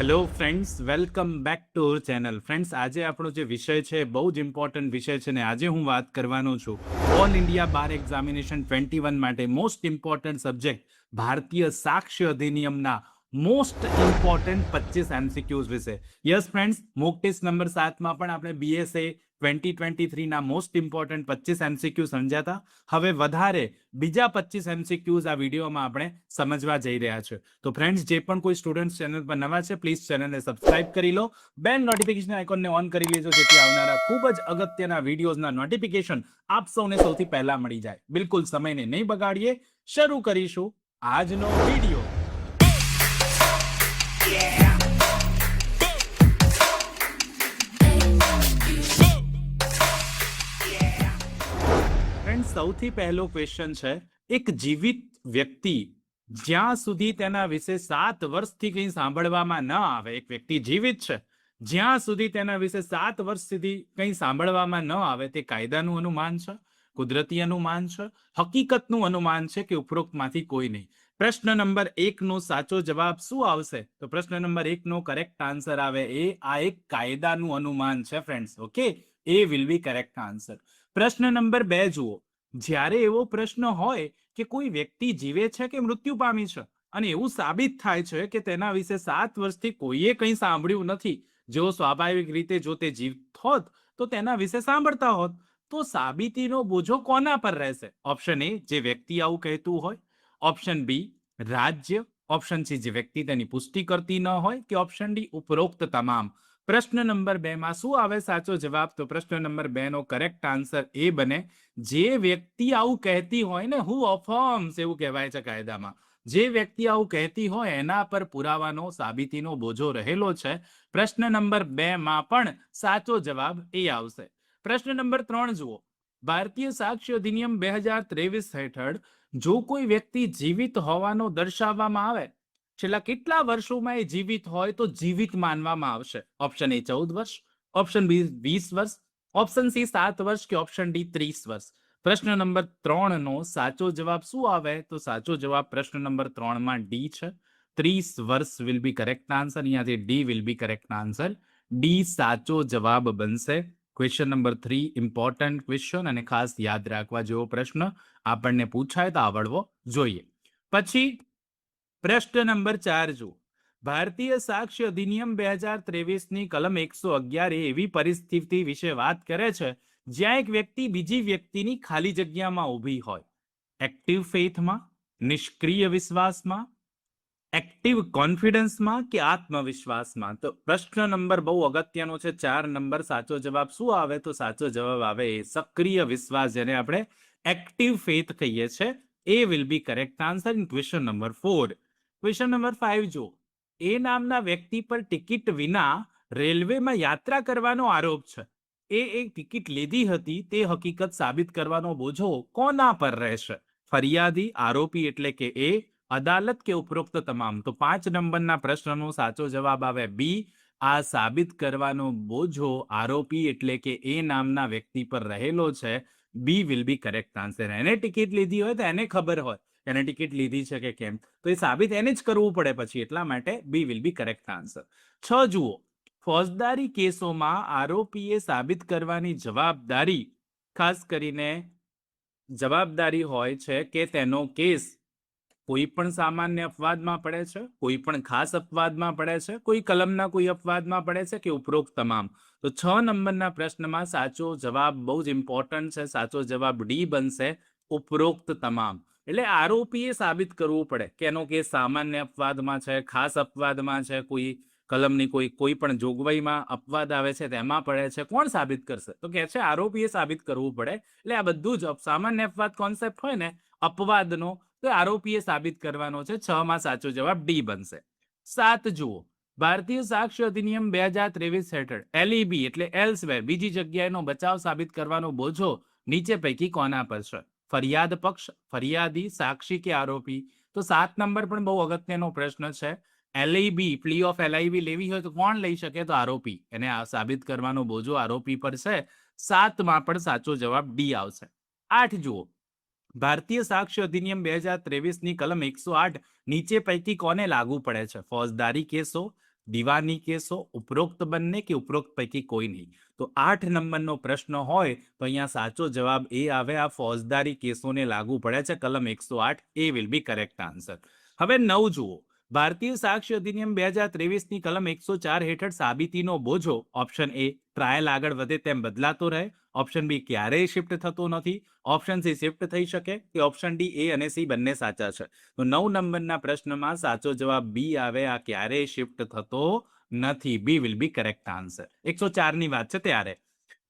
Hello friends, welcome back to our channel. Friends, આજે આપણો જે વિષય છે બહુ જ ઇમ્પોર્ટન્ટ વિષય છે ને આજે હું વાત કરવાનો છું ઓલ ઇન્ડિયા બાર એક્ઝામિનેશન 21 માટે મોસ્ટ ઇમ્પોર્ટન્ટ સબ્જેક્ટ ભારતીય સાક્ષ્ય અધિનિયમના મોસ્ટ ઇમ્પોર્ટન્ટ 25 MCQs વિશે. Yes friends, mock test number 7માં પણ આપણે BSA 2023ના મોસ્ટ ઇમ્પોર્ટન્ટ 25 MCQ સમજ્યા. હવે વધારે બીજા 25 MCQs આ વિડીયોમાં આપણે સમજવા જઈ રહ્યા છે. તો ફ્રેન્ડ્સ, જે પણ કોઈ સ્ટુડન્ટ ચેનલ પર નવા છે, પ્લીઝ ચેનલને સબસ્ક્રાઇબ કરી લો, બેલ નોટિફિકેશન આઇકોનને ઓન કરી લેજો, જેથી આવનારા ખૂબ જ અગત્યના વિડીયોઝના નોટિફિકેશન આપ સૌને સૌથી પહેલા મળી જાય. બિલકુલ સમયને નહીં બગાડીએ, શરૂ કરીશું આજનો વિડીયો. ફ્રેન્ડ્સ, સૌથી પહેલો ક્વેશ્ચન છે, એક જીવિત વ્યક્તિ જ્યાં સુધી તેના વિશે 7 વર્ષથી કંઈ સાંભળવામાં ન આવે, એક વ્યક્તિ જીવિત છે જ્યાં સુધી તેના વિશે 7 વર્ષ સુધી કંઈ સાંભળવામાં ન આવે, તે કાયદાનું અનુમાન છે, કુદરતી અનુમાન છે, હકીકતનું અનુમાન છે કે ઉપરોક્તમાંથી કોઈ નહીં? પ્રશ્ન નંબર 1 નો સાચો જવાબ શું આવશે? તો પ્રશ્ન નંબર 1 નો કરેક્ટ આન્સર આવે આ એક કાયદાનું અનુમાન છે friends. Okay, A will be correct answer. પ્રશ્ન નંબર 2 જુઓ. જ્યારે એવો પ્રશ્ન હોય કે કોઈ વ્યક્તિ જીવે છે કે મૃત્યુ પામી છે અને એવું સાબિત થાય છે કે તેના વિશે 7 વર્ષથી કોઈએ કંઈ સાંભળ્યું નથી, જો સ્વાભાવિક રીતે જો તે જીવિત હોત તો તેના વિશે સાંભળતા હોત, તો સાબિતીનો બોજો કોના પર રહેશે? ઓપ્શન એ, જે વ્યક્તિ આવું કહેતું હોય. ઓપ્શન બી, રાજ્ય. ઓપ્શન સી, જે વ્યક્તિ તેની પુષ્ટિ કરતી ન હોય. કે ઓપ્શન ડી, ઉપરોક્ત તમામ. પ્રશ્ન નંબર 2 માં શું આવે સાચો જવાબ? તો પ્રશ્ન નંબર 2 નો કરેક્ટ આન્સર એ બને, જે વ્યક્તિ આવું કહેતી હોય ને, હુ અફર્મ્સ એવું કહેવાય છે કાયદામાં, જે વ્યક્તિ આવું કહેતી હોય એના પર પુરાવાનો સાબિતીનો બોજો રહેલો છે. પ્રશ્ન નંબર 2 માં પણ સાચો જવાબ એ આવશે. પ્રશ્ન નંબર 3 જુઓ. ભારતીય સાક્ષ્ય અધિનિયમ 2023 હેઠળ જો કોઈ વ્યક્તિ જીવિત હોવાનો દર્શાવવામાં આવે, છેલ્લા કેટલા વર્ષોમાં એ જીવિત હોય તો જીવિત માનવામાં આવશે? ઓપ્શન એ 14 વર્ષ, ઓપ્શન બી 20 વર્ષ, ઓપ્શન સી 7 વર્ષ કે ઓપ્શન ડી 30 વર્ષ. પ્રશ્ન નંબર 3 નો સાચો જવાબ શું આવે? તો સાચો જવાબ પ્રશ્ન નંબર 3 માં ડી છે, 30 વર્ષ વિલ બી કરેક્ટ આન્સર. અહીંયાથી D will be correct answer. D સાચો જવાબ બનશે. ક્વેશ્ચન નંબર 3 ઇમ્પોર્ટન્ટ ક્વેશ્ચન અને ખાસ યાદ રાખવા જેવો પ્રશ્ન આપણને પૂછાય તો આવડવો જોઈએ. પછી પ્રશ્ન નંબર 4 જુઓ. ભારતીય સાક્ષ્ય અધિનિયમ 2023ની કલમ 111 એવી પરિસ્થિતિ વિશે વાત કરે છે જ્યાં એક વ્યક્તિ બીજી વ્યક્તિની ખાલી જગ્યામાં ઊભી હોય. એક્ટિવ ફેથમાં, નિષ્ક્રિય વિશ્વાસમાં, એક્ટિવ કોન્ફિડન્સમાં કે આત્મવિશ્વાસમાં? તો પ્રશ્ન નંબર બહુ અગત્યનો છે, 4 નંબર. સાચો જવાબ શું આવે? તો સાચો જવાબ આવે સક્રિય વિશ્વાસ, જેને આપણે એક્ટિવ ફેથ કહીએ છીએ. A will be correct answer in question number 4. Question number 5 જો. એ નામના વ્યક્તિ પર ટિકિટ વિના રેલવેમાં યાત્રા કરવાનો આરોપ છે. એ ટિકિટ લીધી હતી તે હકીકત સાબિત કરવાનો બોજો કોના પર રહેશે? ફરિયાદી, આરોપી એટલે કે એ, અદાલત કે ઉપરોક્ત તમામ? તો 5 નંબરના પ્રશ્નનો સાચો જવાબ આવે બી. આ સાબિત કરવાનો બોજો આરોપી એટલે કે એ નામના વ્યક્તિ પર રહેલો છે. બી વિલ બી કરેક્ટ આન્સર. એને ટિકિટ લીધી હોય તો એને ખબર હોય એને ટિકિટ લીધી છે કે કેમ, તો એ સાબિત એને જ કરવું પડે પછી, એટલા માટે બી વિલ બી કરેક્ટ આન્સર. 6 જુઓ. ફોજદારી કેસોમાં આરોપીએ સાબિત કરવાની જવાબદારી, ખાસ કરીને જવાબદારી હોય છે કે તેનો કેસ કોઈ પણ સામાન્ય અપવાદમાં પડે છે, કોઈ પણ ખાસ અપવાદમાં પડે છે, કોઈ કલમના કોઈ અપવાદમાં પડે છે કે ઉપરોક્ત તમામ? તો 6 નંબરના પ્રશ્નમાં સાચો જવાબ બહુ જ ઇમ્પોર્ટન્ટ છે. સાચો જવાબ ડી બનશે, ઉપરોક્ત તમામ. એટલે આરોપીએ સાબિત કરવું પડે કે એનો કેસ સામાન્ય અપવાદમાં છે, ખાસ અપવાદમાં છે, કોઈ કલમની કોઈ પણ જોગવાઈમાં અપવાદ આવે છે તેમાં પડે છે. કોણ સાબિત કરશે? તો કે છે આરોપીએ સાબિત કરવું પડે. એટલે આ બધું જ સામાન્ય અપવાદ કોન્સેપ્ટ હોય ને અપવાદનો, તો આરોપીએ સાબિત કરવાનો છે. 6 માં સાચો જવાબ ડી બનશે. 7 જુઓ. ભારતીય સાક્ષ્ય અધિનિયમ 2023 હેઠળ એલઈબી એટલે એલ્સવેર, બીજી જગ્યાએનો બચાવ સાબિત કરવાનો બોજો નીચે પૈકી કોના પર છે? ફરિયાદ પક્ષ, ફરિયાદી, સાક્ષી કે આરોપી? તો 7 નંબર પણ બહુ અગત્યનો પ્રશ્ન છે. એલઈબી, પ્લી ઓફ એલઆઈબી લેવી હોય તો કોણ લઈ શકે? તો આરોપી. એને સાબિત કરવાનો બોજો આરોપી પર છે. 7 માં પણ સાચો જવાબ ડી આવશે. 8 જુઓ. ભારતીય સાક્ષ્ય અધિનિયમ 2023ની કલમ 108 નીચે પૈકી કોને લાગુ પડે છે? ફોજદારી કેસો, દીવાની કેસો, ઉપરોક્ત બંને કે ઉપરોક્ત પૈકી કોઈ નહીં. તો 8 નંબરનો પ્રશ્ન હોય તો અહીંયા સાચો જવાબ એ આવે, આ ફોજદારી કેસોને લાગુ પડે છે કલમ 108. એ વિલ બી કરેક્ટ આન્સર. હવે 9 જુઓ. ભારતીય સાક્ષ્ય અધિનિયમ 2023ની કલમ 104 હેઠળ સાબિતીનો બોજો ઓપ્શન એ ટ્રાયલ આગળ વધે તેમ બદલાતો રહે, ઓપ્શન બી ક્યારેય શિફ્ટ થતો નથી, ઓપ્શન સી શિફ્ટ થઈ શકે, કે ઓપ્શન ડી એ અને સી બંને સાચા છે. તો 9 નંબરના પ્રશ્નમાં સાચો જવાબ બી આવે, આ ક્યારેય શિફ્ટ થતો નથી. બી વિલ બી કરેક્ટ આન્સર. 104 ની વાત છે ત્યારે.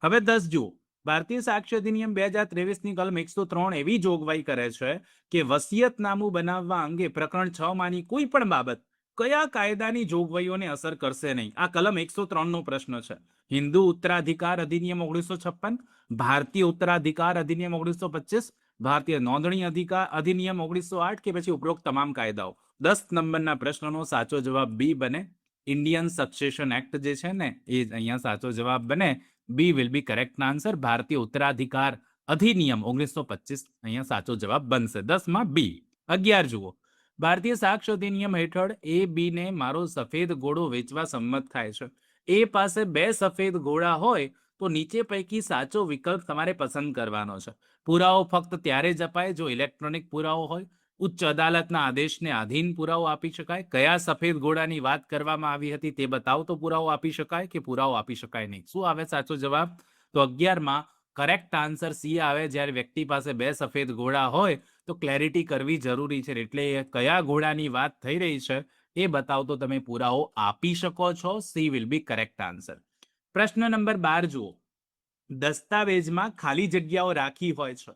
હવે 10 જુઓ. ભારતીય સાક્ષ્ય અધિનિયમ 2023ની કલમ 103 એવી જોગવાઈ કરે છે કે વસિયતનામું બનાવવા અંગે પ્રકરણ 6 માંની કોઈ પણ બાબત કયા કાયદાની જોગવાઈઓને અસર કરશે નહીં. આ કલમ 103 નો પ્રશ્ન છે. હિન્દુ ઉત્તરાધિકાર અધિનિયમ 1956, ભારતીય ઉત્તરાધિકાર અધિનિયમ 1925, ભારતીય નોંધણી અધિનિયમ 1908 કે પછી ઉપરોક્ત તમામ કાયદાઓ. 10 નંબરના પ્રશ્નનો સાચો જવાબ બી બને. ઇન્ડિયન સક્સેશન એક્ટ જે છે ને એ અહીંયા સાચો જવાબ બને. બી વિલ બી કરેક્ટ આન્સર. ભારતીય ઉત્તરાધિકાર અધિનિયમ 1925 અહીંયા સાચો જવાબ બનશે. 10માં બી. 11 જુઓ. ભારતીય સાક્ષ્ય અધિનિયમ હેઠળ એ બી ને મારો સફેદ ઘોડો વેચવા સંમત થાય છે. એ પાસે 2 સફેદ ઘોડા હોય તો નીચે પૈકી સાચો વિકલ્પ તમારે પસંદ કરવાનો છે. પુરાવો ફક્ત ત્યારે જ અપાય જો ઇલેક્ટ્રોનિક પુરાવો હોય. ઉચ્ચ અદાલતના આદેશને આધીન પુરાવો આપી શકાય. કયા સફેદ ઘોડાની વાત કરવામાં આવી હતી તે બતાવતો પુરાવો આપી શકાય કે પુરાવો આપી શકાય નહીં. શું આવે સાચો જવાબ? તો 11માં કરેક્ટ આન્સર સી આવે. જ્યારે વ્યક્તિ પાસે 2 સફેદ ઘોડા હોય તો ક્લેરિટી કરવી જરૂરી છે. એટલે કયા ઘોડાની વાત થઈ રહી છે એ બતાવતો તમે પુરાવો આપી શકો છો. She will be correct answer. પ્રશ્ન નંબર 12 જુઓ. દસ્તાવેજમાં ખાલી જગ્યાઓ રાખી હોય છે.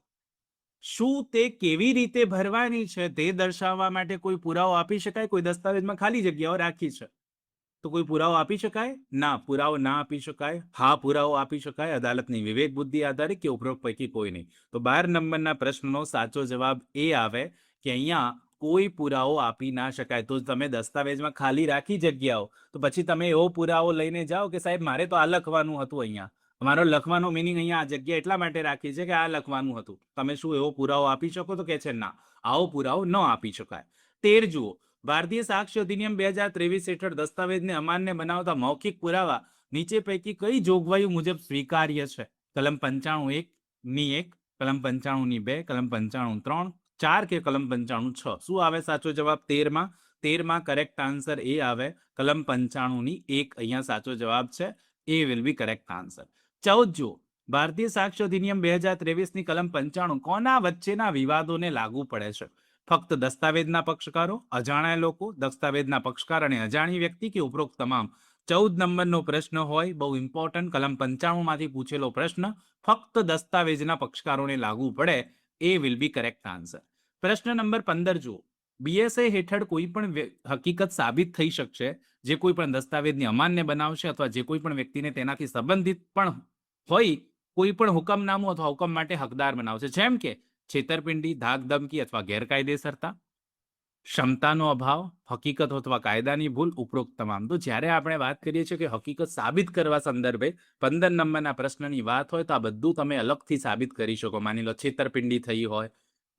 શું તે કેવી રીતે ભરવાની છે તે દર્શાવવા માટે કોઈ પુરાવો આપી શકાય? કોઈ દસ્તાવેજમાં ખાલી જગ્યાઓ રાખી છે તો કોઈ પુરાવો આપી શકાય? ના, પુરાવો ના આપી શકાય. હા, પુરાવો આપી શકાય અદાલતની વિવેક બુદ્ધિ આધારિત કે ઉપરોક્ત પૈકી કોઈ નહીં. તો 12 નંબરના પ્રશ્નનો સાચો જવાબ એ આવે કે અહીંયા કોઈ પુરાવો આપી ના શકાય. તો તમે દસ્તાવેજમાં ખાલી રાખી જગ્યાઓ તો પછી તમે એવો પુરાવો લઈને જાઓ કે સાહેબ મારે તો આ લખવાનું હતું, અહીંયા મારો લખવાનો મિનિંગ અહીંયા આ જગ્યા એટલા માટે રાખી છે કે આ લખવાનું હતું. તમે શું એવો પુરાવો આપી શકો? તો કે છે ના, આવો પુરાવો ન આપી શકાય. 13 જુઓ. ભારતીય સાક્ષ્ય અધિનિયમ 2023 હેઠળ દસ્તાવેજને અમાન્ય બનાવતા મૌખિક પુરાવા નીચે પૈકી કઈ જોગવાઈઓ મુજબ સ્વીકાર્ય છે? કલમ 95(1) કલમ 95(2), કલમ 95(3), 4 કે કલમ 95(6). શું આવે સાચો જવાબ 13માં? 13માં કરેક્ટ આન્સર એ આવે કલમ 95(1). અહીંયા સાચો જવાબ છે. એ વિલ બી કરેક્ટ આન્સર. 14 જુઓ. ભારતીય સાક્ષ્ય અધિનિયમ 2023ની કલમ 95 કોના વચ્ચેના વિવાદોને લાગુ પડે છે? ફક્ત દસ્તાવેજના પક્ષકારો, અજાણ્યા લોકો, દસ્તાવેજના પક્ષકાર અને અજાણી વ્યક્તિ કે ઉપરોક્ત તમામ? 14 નંબરનો પ્રશ્ન હોય, બહુ ઇમ્પોર્ટન્ટ, કલમ 95માંથી પૂછેલો પ્રશ્ન. ફક્ત દસ્તાવેજના પક્ષકારોને લાગુ પડે. એ વિલ બી કરેક્ટ આન્સર. પ્રશ્ન નંબર 15 જુઓ. બીએસએ હેઠળ કોઈ પણ હકીકત સાબિત થઈ શકશે જે કોઈ પણ દસ્તાવેજને અમાન્ય બનાવશે અથવા જે કોઈ પણ વ્યક્તિને તેનાથી સંબંધિત પણ હોય કોઈ પણ હુકમનામું અથવા હુકમ માટે હકદાર બનાવશે. જેમ કે છેતરપિંડી, ધાક ધમકી અથવા ગેરકાયદેસરતા, ક્ષમતાનો અભાવ, હકીકત અથવા કાયદાની ભૂલ, ઉપરોક્ત તમામ. તો જ્યારે આપણે વાત કરીએ છીએ કે હકીકત સાબિત કરવા સંદર્ભે 15 નંબરના પ્રશ્નની વાત હોય તો આ બધું તમે અલગથી સાબિત કરી શકો. માની લો છેતરપિંડી થઈ હોય,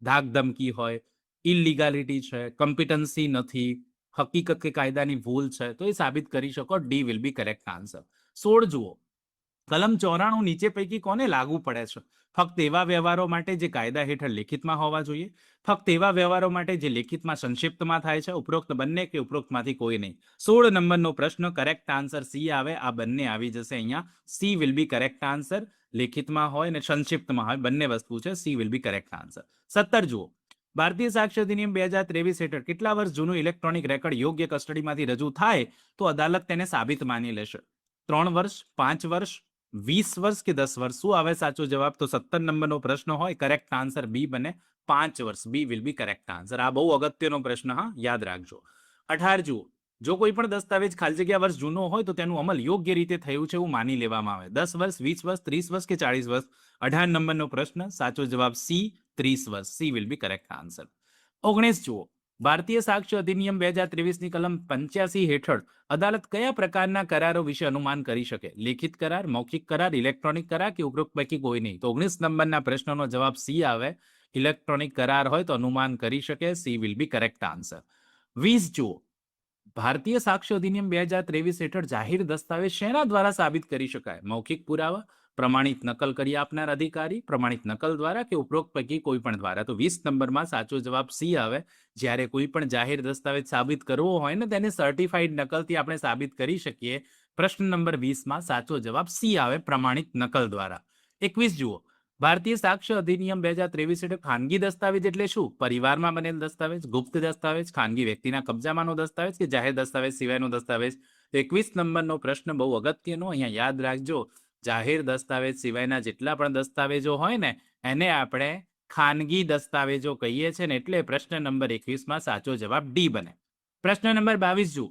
ધાક ધમકી હોય, ઇલીગાલિટી છે, કોમ્પિટન્સી નથી, હકીકત કે કાયદાની ભૂલ છે, તો એ સાબિત કરી શકો. D will be correct answer. 16 જુઓ. કલમ 94 નીચે પૈકી કોને લાગુ પડે છે? ફક્ત એવા વ્યવહારો માટે જે કાયદા હેઠળ લેખિતમાં હોવા જોઈએ, ફક્ત એવા વ્યવહારો માટે જે લેખિતમાં સંક્ષિપ્તમાં થાય છે, ઉપરોક્ત બંને કે ઉપરોક્તમાંથી કોઈ નહીં. 16 નંબરનો પ્રશ્ન કરેક્ટ આન્સર સી આવે. આ બંને આવી જશે અહીંયા. She will be correct answer. લેખિતમાં હોય અને સંક્ષિપ્તમાં હોય, બંને વસ્તુ છે. She will be correct answer. 17 જુઓ. ભારતીય સાક્ષ્ય અધિનિયમ 2023 હેઠળ કેટલા વર્ષ જૂનું ઇલેક્ટ્રોનિક રેકોર્ડ યોગ્ય કસ્ટડીમાંથી રજૂ થાય તો અદાલત તેને સાબિત માની લેશે? 3 વર્ષ, 5 વર્ષ, 20 વર્ષ કે 10 વર્ષ? શું આવે સાચો જવાબ? તો 17 નંબરનો પ્રશ્ન હોય, કરેક્ટ આન્સર બી બને, 5 વર્ષ. બી વિલ બી કરેક્ટ આન્સર. આ બહુ અગત્યનો પ્રશ્ન, હા, યાદ રાખજો. 18 જુઓ. જો કોઈ પણ દસ્તાવેજ ખાલી જગ્યા વર્ષ જૂનો હોય તો તેનું અમલ યોગ્ય રીતે થયું છે એવું માની લેવામાં આવે. 10 વર્ષ, 20 વર્ષ, 30 વર્ષ કે 40 વર્ષ? 18 નંબરનો પ્રશ્ન, સાચો જવાબ સી, 30 વર્ષ. She will be correct answer. 19 જુઓ. ભારતીય સાક્ષ્ય અધિનિયમ 2023ની કલમ 85 હેઠળ અદાલત કયા પ્રકારના કરારો વિશે અનુમાન કરી શકે? લેખિત કરાર, મૌખિક કરાર, ઇલેક્ટ્રોનિક કરાર કે ઉપરોક્ત પૈકી કોઈ નહીં? તો 19 નંબરના પ્રશ્નનો જવાબ સી આવે. ઇલેક્ટ્રોનિક કરાર હોય તો અનુમાન કરી શકે. She will be correct answer. 20 જુઓ. ભારતીય સાક્ષ્ય અધિનિયમ 2023 હેઠળ જાહેર દસ્તાવેજ શેના દ્વારા સાબિત કરી શકાય? મૌખિક પુરાવા, પ્રમાણિત નકલ કરી આપનાર અધિકારી, પ્રમાણિત નકલ દ્વારા કે ઉપરોક્ત પૈકી કોઈ પણ દ્વારા? તો 20 નંબરમાં સાચો જવાબ સી આવે. જ્યારે કોઈ પણ જાહેર દસ્તાવેજ સાબિત કરવો હોય ને તેને સર્ટિફાઈડ નકલથી આપણે સાબિત કરી શકીએ. પ્રશ્ન નંબર 20માં સાચો જવાબ સી આવે, પ્રમાણિત નકલ દ્વારા. 21 જુઓ. ભારતીય સાક્ષ્ય અધિનિયમ 2023 હેઠળ ખાનગી દસ્તાવેજ એટલે શું? પરિવારમાં બનેલ દસ્તાવેજ, ગુપ્ત દસ્તાવેજ, ખાનગી વ્યક્તિના કબજામાંનો દસ્તાવેજ કે જાહેર દસ્તાવેજ સિવાયનો દસ્તાવેજ? 21 નંબરનો પ્રશ્ન બહુ અગત્યનો, અહીંયા યાદ રાખજો. જાહેર દસ્તાવેજ સિવાયના જેટલા પણ દસ્તાવેજો હોય ને એને આપણે ખાનગી દસ્તાવેજો કહીએ છીએ ને, એટલે પ્રશ્ન નંબર 21માં સાચો જવાબ ડી બને. પ્રશ્ન નંબર 22 જુઓ.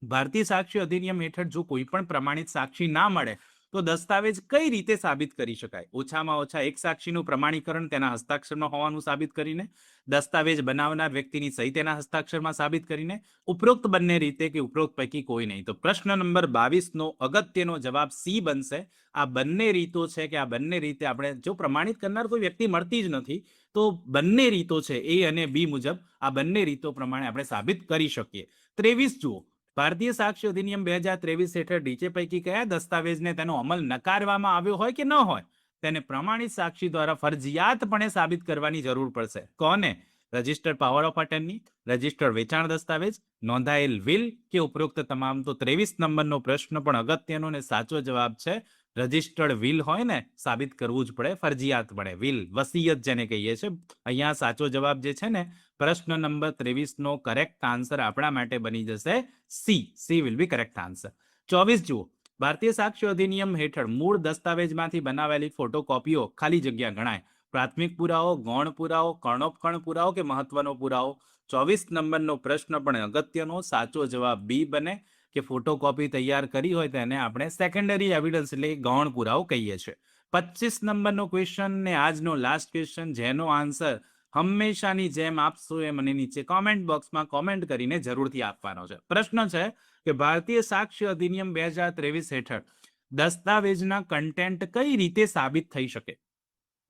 ભારતીય સાક્ષ્ય અધિનિયમ હેઠળ જો કોઈ પણ પ્રમાણિત સાક્ષી ના મળે તો દસ્તાવેજ કઈ રીતે સાબિત કરી શકાય? ઓછામાં ઓછા એક સાક્ષીનું પ્રમાણીકરણ તેના હસ્તાક્ષરમાં હોવાનું સાબિત કરીને, દસ્તાવેજ બનાવનાર વ્યક્તિની સહી તેના હસ્તાક્ષરમાં સાબિત કરીને, ઉપરોક્ત બંને રીતે કે ઉપરોક્ત પૈકી કોઈ નહીં. તો પ્રશ્ન નંબર 22નો અગત્યનો જવાબ સી બનશે. આ બંને રીતો છે કે આ બંને રીતે આપણે જો પ્રમાણિત કરનાર કોઈ વ્યક્તિ મળતી જ નથી તો બંને રીતો છે એ અને બી મુજબ આ બંને રીતો પ્રમાણે આપણે સાબિત કરી શકીએ. 23 જુઓ. ભારતીય સાક્ષ્ય અધિનિયમ 2023 હેઠળ નીચે પૈકી કયા દસ્તાવેજને તેનો અમલ નકારવામાં આવ્યો હોય કે ન હોય તેને પ્રમાણિત સાક્ષી દ્વારા ફરજિયાતપણે સાબિત કરવાની જરૂર પડશે? કોને? રજિસ્ટર્ડ પાવર ઓફ અટર્ની, રજિસ્ટર્ડ વેચાણ દસ્તાવેજ, નોંધાયેલ વિલ કે ઉપરોક્ત તમામ? તો 23 નંબરનો પ્રશ્ન પણ અગત્યનો અને સાચો જવાબ છે રજિસ્ટર્ડ વિલ હોય ને સાબિત કરવું જ પડે ફરજિયાતપણે. વિલ, વસિયત જેને કહીએ છીએ. અહીંયા સાચો જવાબ જે છે ને પ્રશ્ન નંબર 23નો કરેક્ટ આન્સર આપણા માટે બની જશે C. She will be correct answer. 24 જુઓ. ભારતીય સાક્ષ્ય અધિનિયમ હેઠળ મૂળ દસ્તાવેજમાંથી બનાવેલી ફોટોકોપીઓ ખાલી જગ્યા ગણાય? પ્રાથમિક પુરાવો, ગૌણ પુરાવો, કર્ણોપકર્ણ પુરાવો કે મહત્વનો પુરાવો? 24 નંબરનો પ્રશ્ન પણ અગત્યનો, સાચો જવાબ બી બને કે ફોટોકોપી તૈયાર કરી હોય તેને આપણે સેકન્ડરી એવિડન્સ એટલે ગૌણ પુરાવો કહીએ છીએ. 25 નંબરનો ક્વેશ્ચન ને આજનો લાસ્ટ ક્વેશ્ચન જેનો આન્સર હંમેશાની જેમ આપશો એ મને નીચે કોમેન્ટ બોક્સમાં કોમેન્ટ કરીને જરૂરથી આપવાનો છે. પ્રશ્ન છે કે ભારતીય સાક્ષ્ય અધિનિયમ 2023 હેઠળ દસ્તાવેજના કન્ટેન્ટ કઈ રીતે સાબિત થઈ શકે?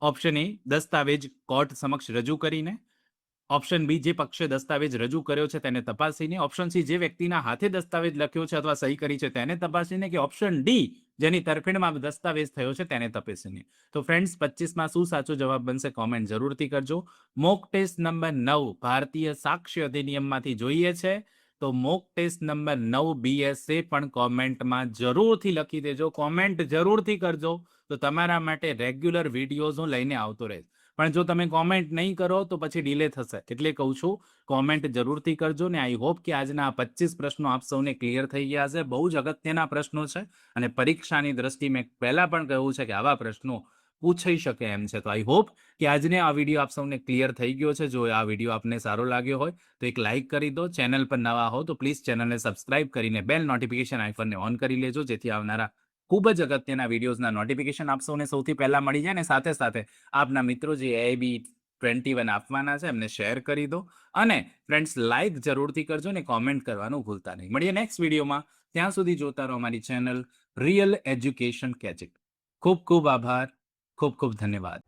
ઓપ્શન એ, દસ્તાવેજ કોર્ટ સમક્ષ રજૂ કરીને. ઓપ્શન બી, જે પક્ષે દસ્તાવેજ રજૂ કર્યો છે તેને તપાસીને. ઓપ્શન સી, જે વ્યક્તિના હાથે દસ્તાવેજ લખ્યો છે અથવા સહી કરી છે તેને તપાસીને. કે ઓપ્શન ડી, જેની તરફેણમાં દસ્તાવેજ થયો છે તેને તપાસીને. તો ફ્રેન્ડ્સ 25માં શું સાચો જવાબ બનશે કોમેન્ટ જરૂરથી કરજો. મોક ટેસ્ટ નંબર 9 ભારતીય સાક્ષ્ય અધિનિયમમાંથી જોઈએ છે તો મોક ટેસ્ટ નંબર 9 BSA પણ કોમેન્ટમાં જરૂરથી લખી દેજો. કોમેન્ટ જરૂરથી કરજો તો તમારા માટે રેગ્યુલર વિડીયોઝ હું લઈને આવતો રહીશ. પણ જો તમે કોમેન્ટ નહીં કરો તો પછી ડિલે થશે. એટલે કહું છું કોમેન્ટ જરૂરથી કરજો ને આઈ હોપ કે આજના 25 પ્રશ્નો આપ સૌને ક્લિયર થઈ ગયા હશે. બહુ જ અગત્યના પ્રશ્નો છે અને પરીક્ષાની દ્રષ્ટિ મેં પહેલા પણ કહ્યું છે કે આવા પ્રશ્નો પૂછાઈ શકે એમ છે. તો આઈ હોપ કે આજને આ વિડીયો આપ સૌને ક્લિયર થઈ ગયો છે. જો આ વિડીયો આપને સારો લાગ્યો હોય તો એક લાઇક કરી દો. ચેનલ પર નવા હો તો પ્લીઝ ચેનલને સબસ્ક્રાઇબ કરીને બેલ નોટિફિકેશન આઇકનને ઓન કરી લેજો જેથી આવનારા ખૂબ જ અગત્યના વિડીયોઝના નોટિફિકેશન આપ સૌને સૌથી પહેલા મળી જાય. ને સાથે સાથે આપના મિત્રો જે AIB21 આપવાના છે એમને શેર કરી દો અને ફ્રેન્ડ્સ લાઇક જરૂરથી કરજો ને કોમેન્ટ કરવાનું ભૂલતા નહીં. મળીએ નેક્સ્ટ વિડીયોમાં. ત્યાં સુધી જોતા રહો અમારી ચેનલ રિયલ એજ્યુકેશન ગેજેટ. ખૂબ ખૂબ આભાર. ખૂબ ખૂબ ધન્યવાદ.